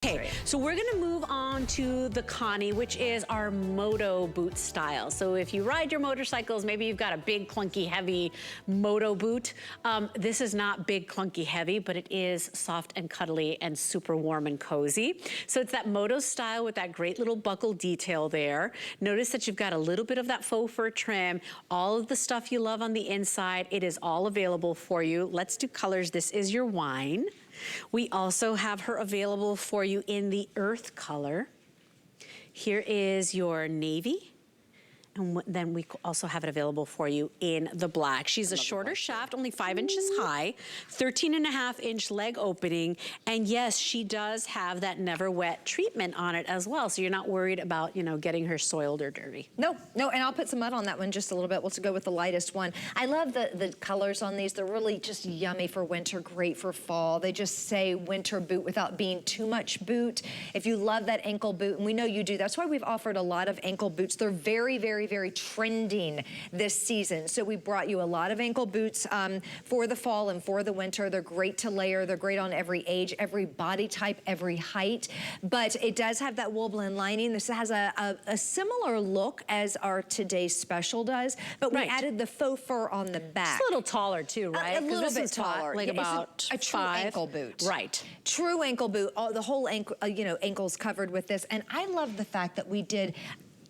Okay, so we're gonna move on to the Konnie, which is our moto boot style. So if you ride your motorcycles, maybe you've got a big, clunky, heavy moto boot. This is not big, clunky, heavy, but it is soft and cuddly and super warm and cozy. So it's that moto style with that great little buckle detail there. Notice that you've got a little bit of that faux fur trim, all of the stuff you love on the inside. It is all available for you. Let's do colors. This is your wine. We also have her available for you in the earth color. Here is your navy. And then we also have it available for you in the black. She's a shorter shaft, only 5 inches high, 13.5-inch leg opening. And yes, she does have that NeverWet treatment on it as well. So you're not worried about, you know, getting her soiled or dirty. No, and I'll put some mud on that one just a little bit. We'll go with the lightest one. I love the colors on these. They're really just yummy for winter, great for fall. They just say winter boot without being too much boot. If you love that ankle boot, and we know you do, that's why we've offered a lot of ankle boots. They're very, very, very trending this season. So we brought you a lot of ankle boots for the fall and for the winter. They're great to layer. They're great on every age, every body type, every height. But it does have that wool blend lining. This has a similar look as our today's special does, but we added the faux fur on the back. It's a little taller too, right? A little bit taller. Like about a true 5. ankle boot. Right. True ankle boot. The whole ankle, ankle's covered with this. And I love the fact that we did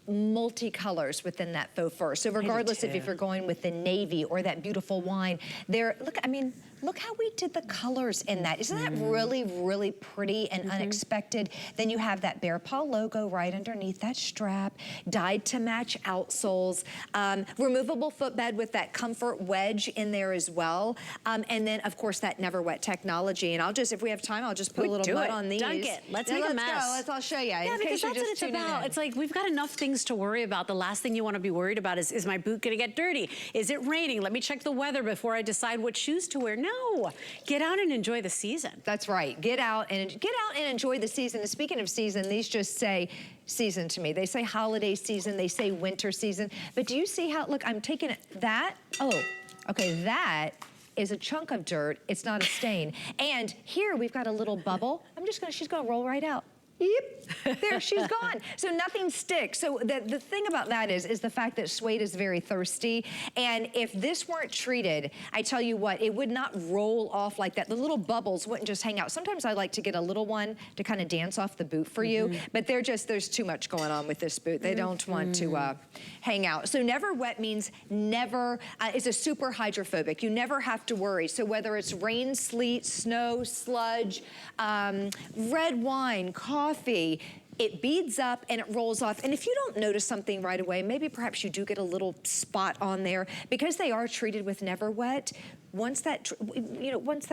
multi-colors within that faux fur. So regardless if you're going with the navy or that beautiful wine, look how we did the colors in that. Isn't that really, really pretty and unexpected? Then you have that BEARPAW logo right underneath that strap, dyed to match outsoles, removable footbed with that comfort wedge in there as well. And then of course that NeverWet technology. And if we have time, I'll just put a little mud on these. Dunk it. Let's make a mess. I'll show you. Yeah, because that's what it's about. It's like we've got enough things to worry about. The last thing you want to be worried about is my boot gonna get dirty? Is it raining? Let me check the weather before I decide what shoes to wear. No, get out and enjoy the season. That's right. Get out and enjoy the season. And speaking of season, these just say season to me. They say holiday season, they say winter season. But do you see how, look, I'm taking that. Oh, okay, that is a chunk of dirt. It's not a stain. And here we've got a little bubble. She's gonna roll right out. Yep, there, she's gone. So nothing sticks. So the thing about that is the fact that suede is very thirsty. And if this weren't treated, I tell you what, it would not roll off like that. The little bubbles wouldn't just hang out. Sometimes I like to get a little one to kind of dance off the boot for you, but there's too much going on with this boot. They don't want to hang out. So NeverWet means never, it's a super hydrophobic. You never have to worry. So whether it's rain, sleet, snow, sludge, red wine, coffee, it beads up and it rolls off. And if you don't notice something right away, maybe perhaps you do get a little spot on there. Because they are treated with NeverWet, once that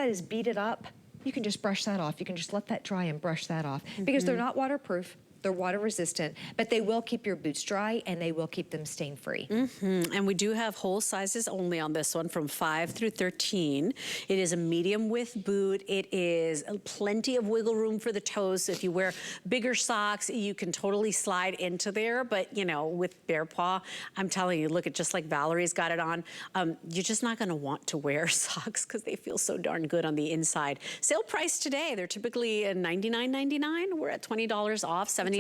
is beaded up, you can just brush that off. You can just let that dry and brush that off. Because they're not waterproof. They're water resistant, but they will keep your boots dry and they will keep them stain free. And we do have whole sizes only on this one from 5 through 13. It is a medium width boot. It is plenty of wiggle room for the toes. So if you wear bigger socks, you can totally slide into there. But you know, with BEARPAW, I'm telling you, look at just like Valerie's got it on. You're just not gonna want to wear socks because they feel so darn good on the inside. Sale price today, they're typically $99.99. We're at $20 off, $79.99.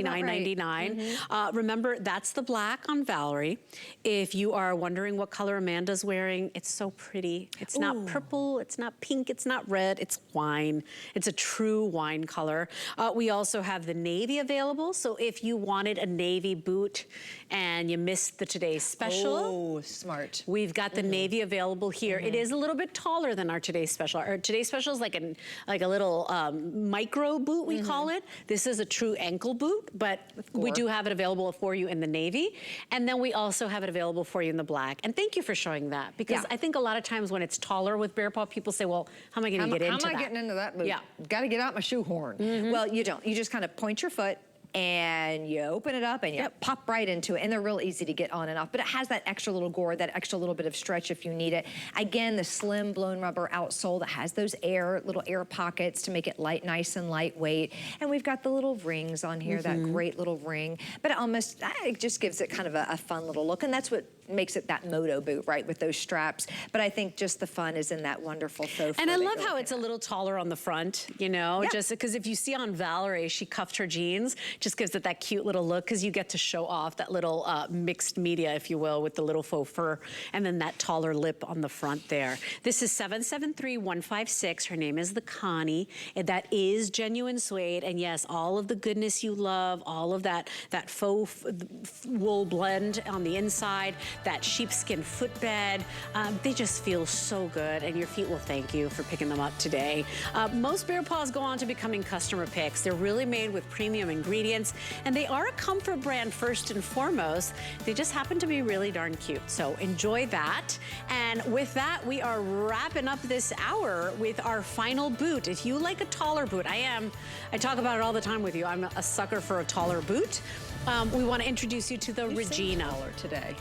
Remember, that's the black on Valerie. If you are wondering what color Amanda's wearing, it's so pretty. It's not purple, it's not pink, it's not red, it's wine. It's a true wine color. We also have the navy available, so if you wanted a navy boot and you missed the today's special, smart. We've got the navy available here. It is a little bit taller than our today's special. Our today's special is like a little micro boot, we call it. This is a true ankle boot, but we do have it available for you in the navy. And then we also have it available for you in the black. And thank you for showing that, because I think a lot of times when it's taller with BEARPAW, people say, well, how am I gonna get into that? How am I getting into that boot? Gotta get out my shoehorn. Well, you don't. You just kind of point your foot and you open it up and you pop right into it, and they're real easy to get on and off. But it has that extra little gore, that extra little bit of stretch if you need it. Again, the slim blown rubber outsole that has those little air pockets to make it light, nice and lightweight. And we've got the little rings on here, that great little ring. But it just gives it kind of a fun little look, and that's what makes it that moto boot, right, with those straps. But I think just the fun is in that wonderful faux fur. And I love how it's a little taller on the front, you know, just because if you see on Valerie, she cuffed her jeans, just gives it that cute little look, because you get to show off that little mixed media, if you will, with the little faux fur, and then that taller lip on the front there. This is 773156. Her name is the Konnie. And that is genuine suede, and yes, all of the goodness you love, all of that faux wool blend on the inside, that sheepskin footbed, they just feel so good, and your feet will thank you for picking them up today. Most bear paws go on to becoming customer picks. They're really made with premium ingredients, and they are a comfort brand first and foremost. They just happen to be really darn cute, so enjoy that. And with that, we are wrapping up this hour with our final boot. If you like a taller boot, I talk about it all the time with you. I'm a sucker for a taller boot. We want to introduce you to the Regina. Today.